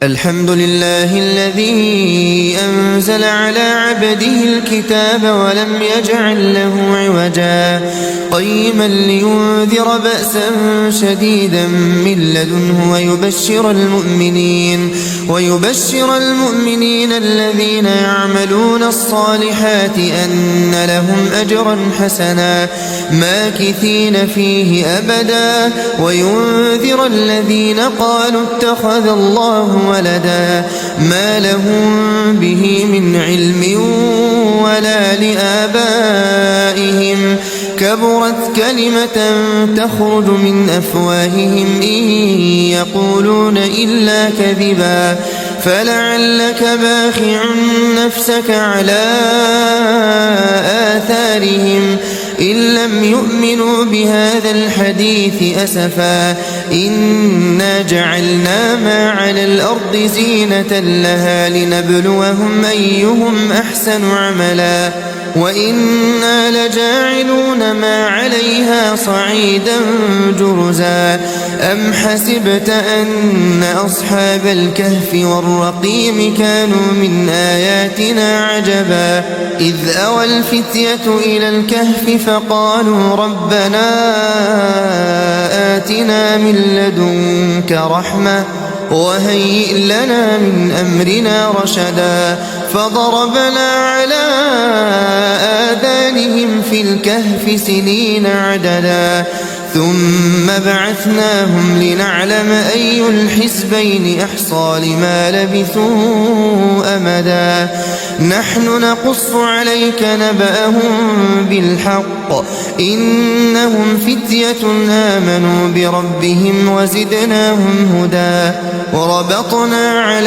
الحمد لله الذي أنزل على عبده الكتاب ولم يجعل له عوجا قيما لينذر بأسا شديدا من لدنه ويبشر المؤمنين الذين يعملون الصالحات أن لهم أجرا حسنا ماكثين فيه أبدا وينذر الذين قالوا اتخذ الله ولدا ما لهم به من علم ولا لآبائهم كبرت كلمة تخرج من أفواههم إن يقولون إلا كذبا فلعلك باخع نفسك على آثارهم إن لم يؤمنوا بهذا الحديث أسفا إنا جعلنا ما على الأرض زينة لها لنبلوهم أيهم أحسن عملا وإنا لجاعلون ما عليها صعيدا جرزا أم حسبت أن أصحاب الكهف والرقيم كانوا من آياتنا عجبا إذ أوى الفتية إلى الكهف فقالوا ربنا آتنا من لدنك رحمة وهيئ لنا من أمرنا رشدا فضربنا على آذانهم في الكهف سنين عددا ثم بعثناهم لنعلم أي الحزبين أحصى لما لبثوا أمدا نحن نقص عليك نبأهم بالحق إنهم فتية آمنوا بربهم وزدناهم هدى وربطنا على